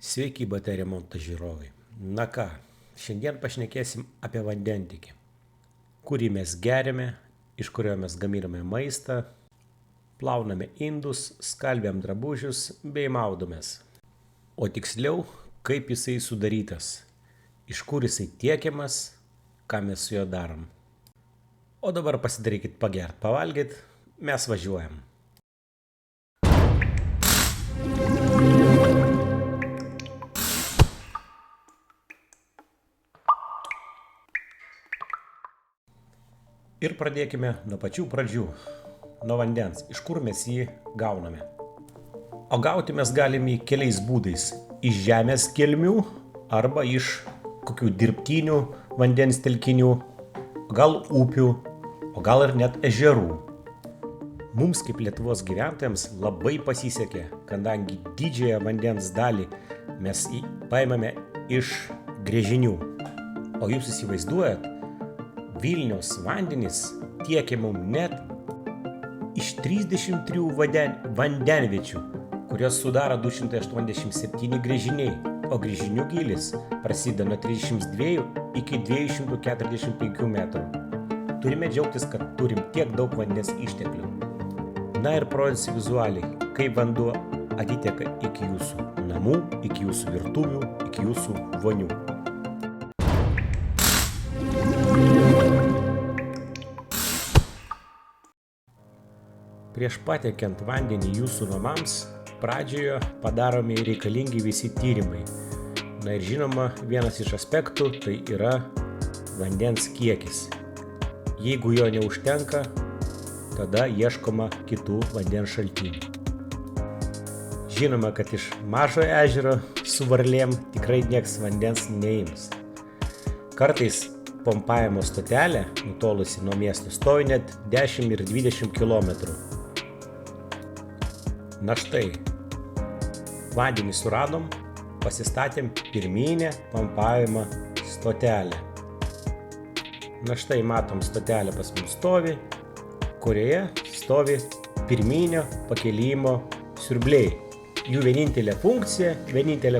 Sveiki, baterijų remonto žiūrovai. Na ką, šiandien pašnekėsim apie vandentiekį, kurį mes geriame, iš kurio mes gaminame maistą, plauname indus, skalbiam drabužius bei maudomės. O tiksliau, kaip jisai sudarytas, iš kur jisai tiekiamas, ką mes su juo darom. O dabar pasidarykit pagert, pavalgyt, mes važiuojam. Ir pradėkime nuo pačių pradžių, nuo vandens, iš kur mes jį gauname. O gauti mes galime keliais būdais, iš žemės gelmių arba iš kokių dirbtinių vandens telkinių, gal upių, o gal ir net ežerų. Mums kaip Lietuvos gyventojams labai pasisekė, kadangi didžiąją vandens dalį mes paimame iš gręžinių. O jūs įsivaizduojat, Vilniaus vandenys tiekia mums net iš 33 vandenviečių, kurios sudaro 287 gręžiniai, o gręžinių gylis prasideda nuo 32 iki 245 metrų. Turime džiaugtis, kad turim tiek daug vandens išteklių. Na ir parodysiu vizualiai, kaip vanduo atiteka iki jūsų namų, iki jūsų virtuvių, iki jūsų vonių. Prieš patiekiant vandenį jūsų namams, pradžioje padaromi reikalingi visi tyrimai. Na ir žinoma, vienas iš aspektų tai yra vandens kiekis. Jeigu jo neužtenka, tada ieškoma kitų vandens šaltinių. Žinoma, kad iš mažo ežero su varlėm tikrai nieks vandens neims. Kartais pompavimo stotelė, nutolusi nuo miesto, stovi net 10 ir 20 km. Na štai, vandenį suradom, pasistatėm pirminę pompavimo stotelę. Na štai matom, stotelė pas mus stovi, kurioje stovi pirminio pakėlimo siurbliai. Jų vienintelė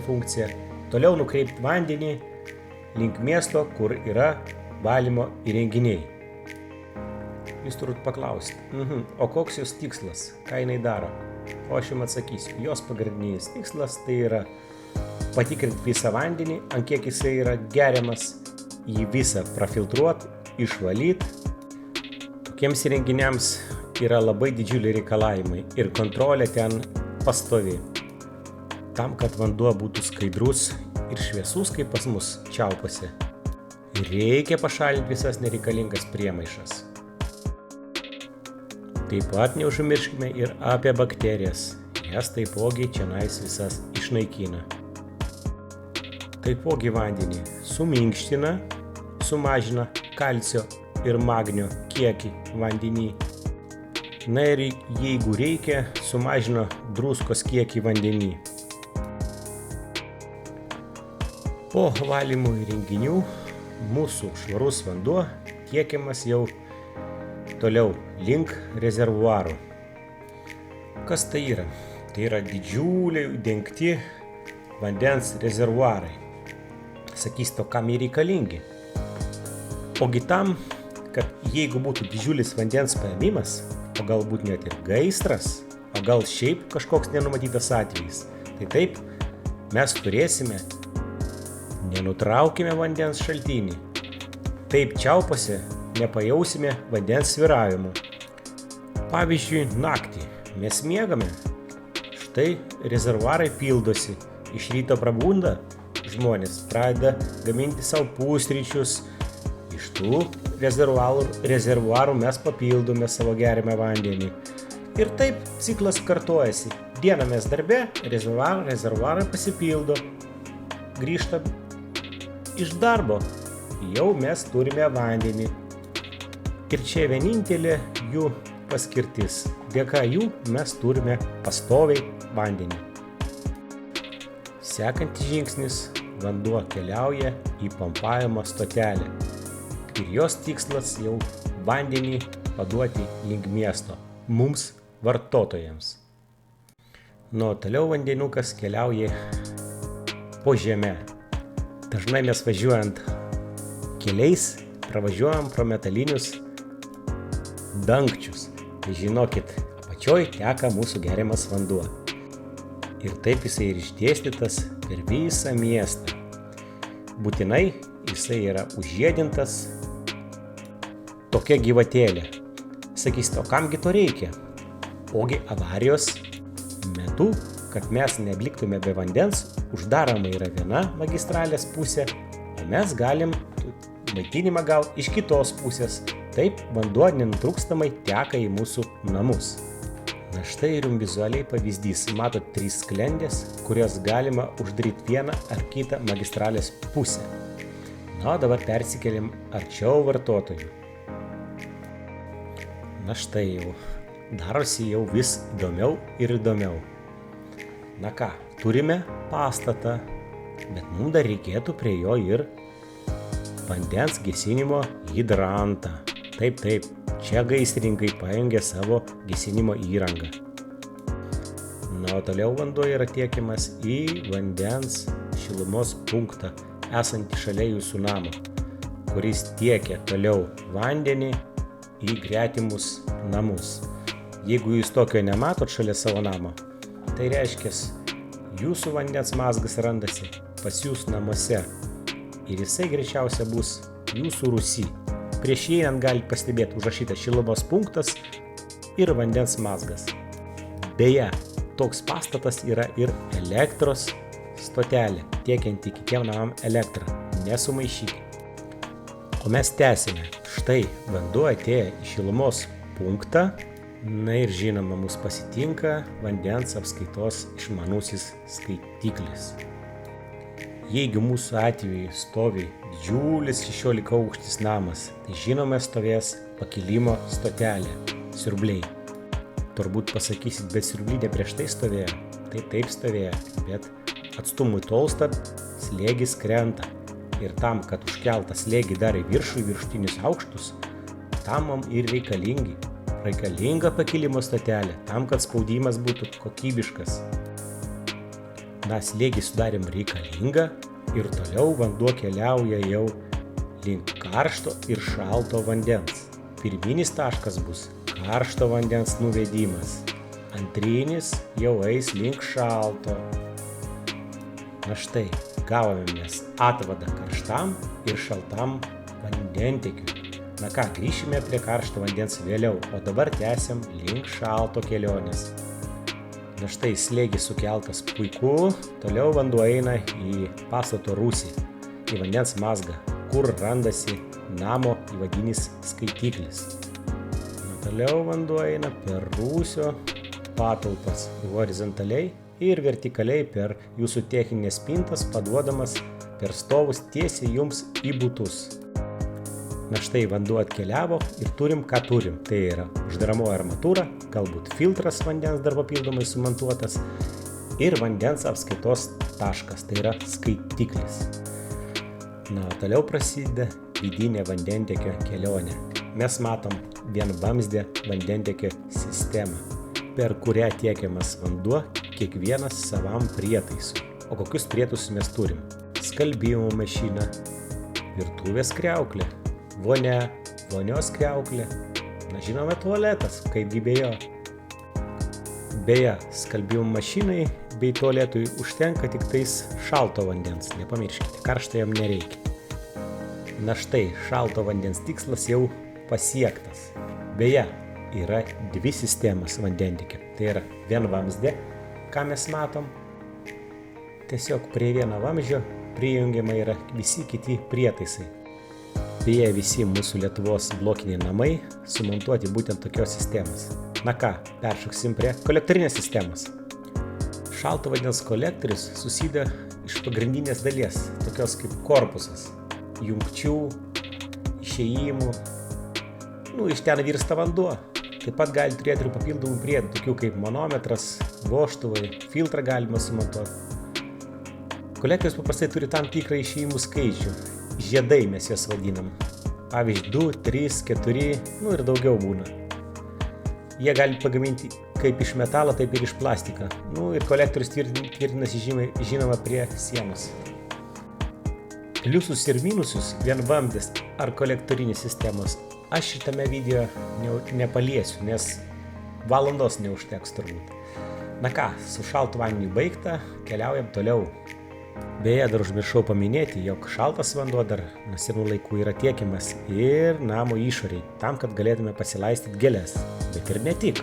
funkcija toliau nukreipti vandenį link miesto, kur yra valymo įrenginiai. Jūs turit paklausti, o koks jos tikslas, ką jinai daro? O aš jums atsakysiu, jos pagrindinis tikslas tai yra patikrinti visą vandenį, ant kiek jisai yra geriamas, jį visą prafiltruoti, išvalyti. Tokiems įrenginiams yra labai didžiuliai reikalavimai ir kontrolė ten pastovi. Tam, kad vanduo būtų skaidrus ir šviesus, kaip pas mus čiaupose, reikia pašalinti visas nereikalingas priemaišas. Taip pat neužmirškime ir apie bakterijas, jas taipogi čionais visas išnaikina. Taipogi vandenį suminkština, sumažina kalcio ir magnio kiekį vandenį. Na ir jeigu reikia, sumažina druskos kiekį vandenį. Po valymo įrenginių mūsų švarus vanduo tiekiamas jau toliau link rezervuarų. Kas tai yra? Tai yra didžiuliai dengti vandens rezervuarai. Sakysite, kam jie reikalingi? Ogi tam, kad jeigu būtų didžiulis vandens paėmimas, o galbūt net ir gaisras, o gal šiaip kažkoks nenumatytas atvejis, tai taip mes turėsime, nenutraukime vandens šaltinį. Taip čiaupose nepajausime vandens svyravimų. Pavyzdžiui, naktį mes miegame, štai rezervuarai pildosi, iš ryto prabunda, žmonės pradeda gaminti savo pusryčius, iš tų rezervuarų mes papildome savo geriamą vandenį. Ir taip ciklas kartojasi. Dieną mes darbe, rezervuarai pasipildo, grįžtam iš darbo, jau mes turime vandenį. Ir čia vienintelė jų paskirtis. Dėka jų mes turime pastoviai vandenį. Sekantis žingsnis, vanduo keliauja į pompavimo stotelę. Ir jos tikslas jau vandenį paduoti link miesto, mums vartotojams. Nuo toliau vandenukas keliauja po žeme. Dažnai mes važiuojant keliais pravažiuojam pro metalinius dangčius. Tai žinokit, apačioj teka mūsų geriamas vanduo. Ir taip jisai ir išdėstytas per visą miestą. Būtinai jisai yra užžiedintas tokia gyvatėlė. Sakysite, o kamgi to reikia? Ogi avarijos metu, kad mes nebliktume be vandens, uždaroma yra viena magistralės pusė, o mes galim maitinimą gauti iš kitos pusės. Taip vanduo nenutrūkstamai teka į mūsų namus. Na štai ir jums vizualiai pavyzdys. Matot 3 sklendės, kurios galima uždaryti vieną ar kitą magistralės pusę. Na, dabar persikeliam arčiau vartotojų. Na štai jau, darosi jau vis įdomiau ir įdomiau. Na ką, turime pastatą, bet mums dar reikėtų prie jo ir vandens gesinimo hidrantą. Taip, čia gaisrininkai pajungė savo gesinimo įrangą. Na, o toliau vanduo yra tiekiamas į vandens šilumos punktą, esantį šalia jūsų namo, kuris tiekia toliau vandenį į gretimus namus. Jeigu jūs tokio nematot šalia savo namo, tai reiškia, jūsų vandens mazgas randasi pas jūs namuose ir jisai greičiausia bus jūsų rūsy. Prieš įeinant galite pastebėti užrašytą šilumos punktas ir vandens mazgas. Beje, toks pastatas yra ir elektros stotelė, tiekianti kitiem namam elektrą. Nesumaišykite. O mes tęsime. Štai vanduo atėjo į šilumos punktą. Na ir žinoma, mus pasitinka vandens apskaitos išmanusis skaitiklis. Jeigu mūsų atveju stovi didžiulis 16 aukštis namas, tai žinoma stovės pakilimo stotelė, siurbliai. Turbūt pasakysit, bet siurbliai ne prieš tai stovėjo. Tai taip stovėjo, bet atstumui tolstant slėgis krenta. Ir tam, kad užkeltą slėgį dar į viršų, viršutinius aukštus, tam mums ir reikalinga pakilimo stotelė, tam, kad spaudimas būtų kokybiškas. Na, slėgį sudarėm reikalingą ir toliau vanduo keliauja jau link karšto ir šalto vandens. Pirminis taškas bus karšto vandens nuvedimas. Antrinis jau eis link šalto. Na štai, gavome mes atvadą karštam ir šaltam vandentiekiui. Na ką, grįšime prie karšto vandens vėliau, o dabar tęsiam link šalto kelionės. Na štai slėgis sukeltas puiku, toliau vanduo eina į pastato rūsį, į vandens mazgą, kur randasi namo įvadinis skaitiklis. Na, toliau vanduo eina per rūsio patalpas horizontaliai ir vertikaliai per jūsų techninės spintas, paduodamas per stovus tiesiai jums į butus. Na štai vanduo atkeliavo ir turim, ką turim. Tai yra uždaramoji armatūra, galbūt filtras vandens dar papildomai sumontuotas ir vandens apskaitos taškas, tai yra skaitiklis. Na, toliau prasideda vidinė vandentiekio kelionė. Mes matom vienvamzdę vandentiekio sistemą, per kurią tiekiamas vanduo kiekvienas savam prietaisui. O kokius prietaisus mes turim? Skalbimo mašiną, virtuvės kriauklę, vonia, vonios kriauklė, na žinome tualetas, kaipgi be jo. Beje, skalbimo mašinai bei tualetui užtenka tik tais šalto vandens, nepamirškite, karšto jam nereikia. Na štai, šalto vandens tikslas jau pasiektas. Beje, yra 2 sistemas vandentiekio, tai yra vienvamzdė, ką mes matom. Tiesiog prie vieno vamzdžio prijungiama yra visi kiti prietaisai. Beje, visi mūsų Lietuvos blokiniai namai sumontuoti būtent tokios sistemos. Na ką, peršoksim prie kolektorinės sistemos. Šalto vandens kolektorius susideda iš pagrindinės dalies, tokios kaip korpusas, jungčių, išėjimų. Iš ten virsta vanduo. Taip pat gali turėti ir papildomų priedų, tokių kaip manometras, vožtuvai, filtrą galima sumontuoti. Kolektorius paprastai turi tam tikrą išėjimų skaičių. Žiedai mes juos vadinam. Pavyzdžiui, 2, 3, 4, ir daugiau būna. Jie gali pagaminti kaip iš metalo, taip ir iš plastiko. Ir kolektorius tvirtinasi žinoma prie sienos. Pliusus ir minusus vienvamdės ar kolektorinės sistemos aš šitame video nepaliesiu, nes valandos neužteks turbūt. Na ką, su šaltu vandeniu baigta, keliaujam toliau. Beje, dar užmiršau paminėti, jog šaltas vanduo dar nuo senų laikų yra tiekiamas ir namo išoriai, tam, kad galėtume pasilaistyti gėles. Bet ir ne tik.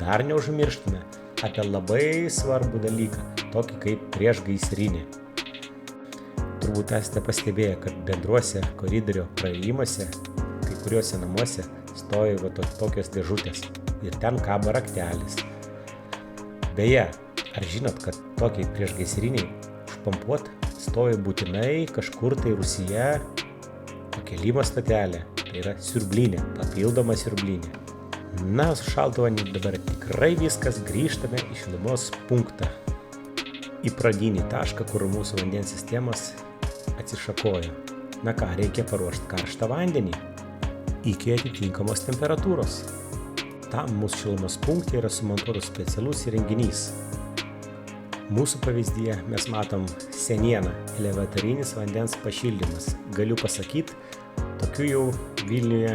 Dar neužmirštume apie labai svarbų dalyką, tokį kaip priešgaisrinė. Turbūt esate pastebėję, kad bendruose koridorio praėjimuose, kai kuriuose namuose stovi tokios dėžutės ir ten kaba raktelis. Beje, ar žinot, kad tokiai priešgaisriniai užpampuot stovi būtinai kažkur tai rūsyje pakelimo stotelė, tai yra siurblinė, papildoma siurblinė. Na, su šaltu vandeniu dabar tikrai viskas, grįžtame į šilumos punktą, į pradinį tašką, kur mūsų vandens sistemos atsišakojo. Na ką, reikia paruošti karštą vandenį iki atitinkamos temperatūros. Tam mūsų šilumos punkte yra sumontuotas specialus įrenginys. Mūsų pavyzdyje mes matom senieną, elevatorinis vandens pašildymas. Galiu pasakyti, tokių jau Vilniuje,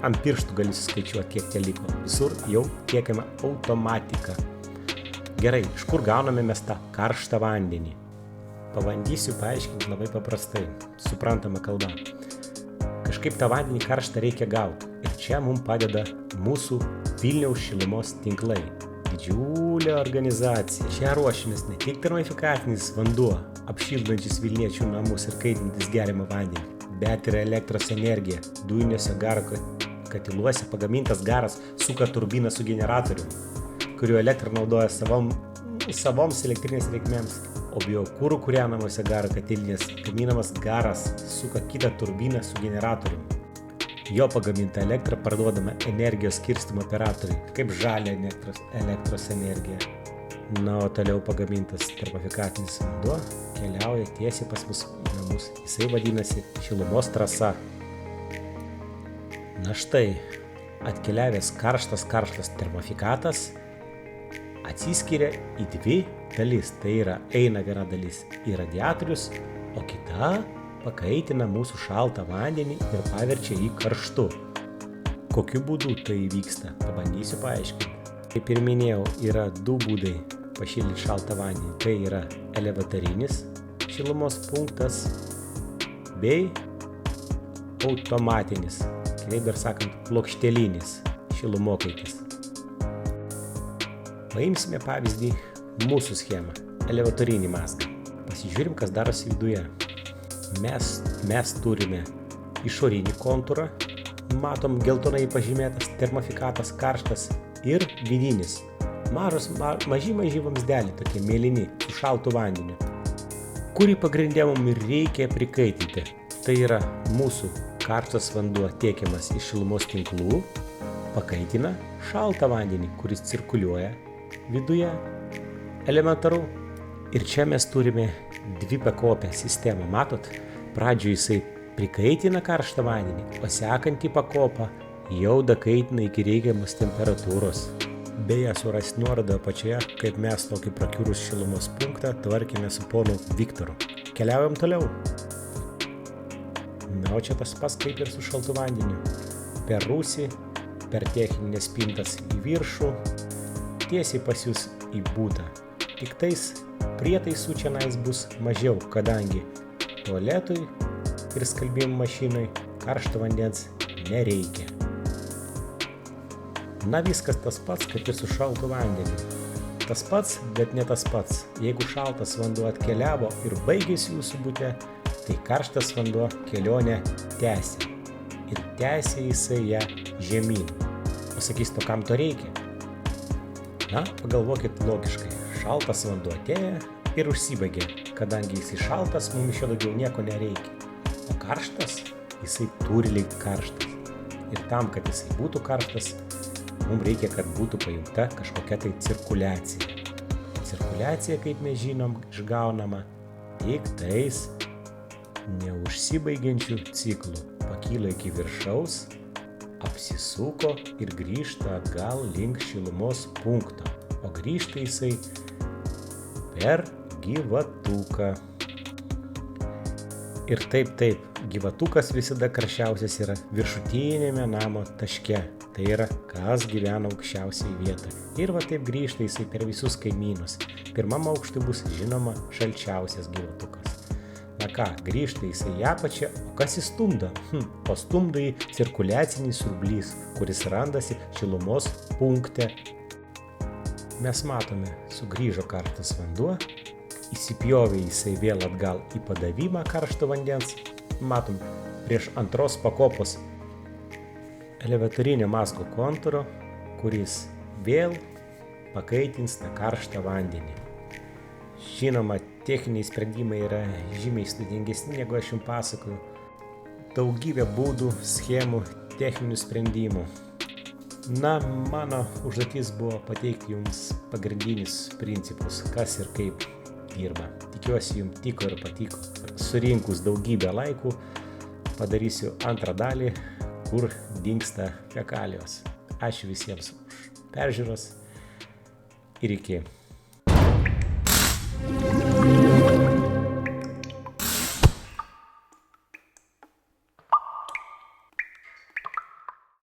ant pirštų gali suskaičiuoti, kiek te liko. Visur jau tiekiama automatika. Gerai, iš kur gauname mes tą karštą vandenį? Pabandysiu paaiškinti labai paprastai, suprantama kalba. Kažkaip tą vandenį karštą reikia gauti. Ir čia mums padeda mūsų Vilniaus šilumos tinklai. Didžiulė organizacija. Čia ruošiamės ne tik termofikacinis vanduo, apšildantis Vilniečių namus ir kaitintis geriamą vandenį, bet ir elektros energija. Dujiniuose garo katiluose pagamintas garas suka turbiną su generatoriumi, kuriuo elektrą naudoja savoms elektrinės reikmėms, o biokūrų kūrenamuose garo katilinės gaminamas garas suka kitą turbiną su generatoriumi. Jo pagamintą elektrą parduodama energijos skirstymo operatoriui, kaip žalia elektros energija. Na, o toliau pagamintas termofikacinis vanduo keliauja tiesiai pas mus į namus. Jisai vadinasi šilumos trasa. Na štai, atkeliavęs karštas termofikatas atsiskiria į dvi dalis. Tai yra, eina viena dalis į radiatorius, o kita pakaitina mūsų šaltą vandenį ir paverčia jį karštu. Kokiu būdu tai vyksta? Pabandysiu paaiškinti. Kaip ir minėjau, yra du būdai pašildyti šaltą vandenį. Tai yra elevatorinis šilumos punktas bei automatinis, kitaip dar sakant, plokštelinis šilumokaitis. Paimsime pavyzdį mūsų schemą, elevatorinį mazgą. Pasižiūrim, kas darosi viduje. Mes turime išorinį kontūrą, matom geltonai pažymėtas termofikatas karštas ir vidinis. Maži vamzdeliai, tokie mėlyni, su šaltu vandeniu, kurį pagrinde mums reikia prikaitinti. Tai yra mūsų karštas vanduo tiekiamas iš šilumos tinklų, pakaitina šaltą vandenį, kuris cirkuliuoja viduje, elementaru. Ir čia mes turime dvipakopę sistemą. Matot, pradžioje jisai prikaitina karštą vandenį, o sekantį pakopą jau dakaitina iki reikiamos temperatūros. Beje, surasti nuorodą apačioje, kaip mes tokį prakiurus šilumos punktą tvarkėme su ponu Viktoru. Keliaujam toliau. Na, o čia tas pats kaip ir su šaltu vandeniu. Per rūsį, per techninės spintas į viršų, tiesiai pas jūs į butą. Tik tais prietaisų čianais bus mažiau, kadangi tualetui ir skalbimo mašinai karšto vandens nereikia. Na, viskas tas pats, kaip ir su šaltu vandeniu. Tas pats, bet ne tas pats. Jeigu šaltas vanduo atkeliavo ir baigėsi jūsų bute, tai karštas vanduo kelionę tęsia. Ir tęsia jisai ją žemyn. O sakys, kam to reikia? Na, pagalvokit logiškai. Šaltas vanduo atėjo ir užsibaigė, kadangi jisai šaltas, mums iš jo daugiau nieko nereikia. O karštas, jisai turi likti karštas. Ir tam, kad jisai būtų karštas, mums reikia, kad būtų pajungta kažkokia tai cirkuliacija. Cirkuliacija, kaip mes žinom, išgaunama tik tais neužsibaigiančių ciklų. Pakyla iki viršaus, apsisuko ir grįžta atgal link šilumos punkto, o grįžta jisai per gyvatuką. Ir taip, gyvatukas visada karščiausias yra viršutinėme namo taške, tai yra kas gyvena aukščiausiai vietoje. Ir va taip grįžta jisai per visus kaimynus. Pirmam aukštui bus žinoma šalčiausias gyvatukas. Na ką, grįžta jisai į apačią, o kas įstumdo? O stumdo į cirkuliacinis siurblys, kuris randasi šilumos punkte. Mes matome, sugrįžo karštas vanduo, įsipjovė jisai vėl atgal į padavimą karšto vandens. Matom, prieš antros pakopos elevatorinio mazgo kontūro, kuris vėl pakaitins tą karštą vandenį. Žinoma, techniniai sprendimai yra žymiai sudėtingesni, negu aš jums pasakoju. Daugybė būdų, schemų, techninių sprendimų. Na, mano užduotis buvo pateikti jums pagrindinius principus, kas ir kaip dirba. Tikiuosi, jums tiko ir patiko. Surinkus daugybę laikų, padarysiu antrą dalį, kur dingsta fekalijos. Ačiū visiems už peržiūras ir iki.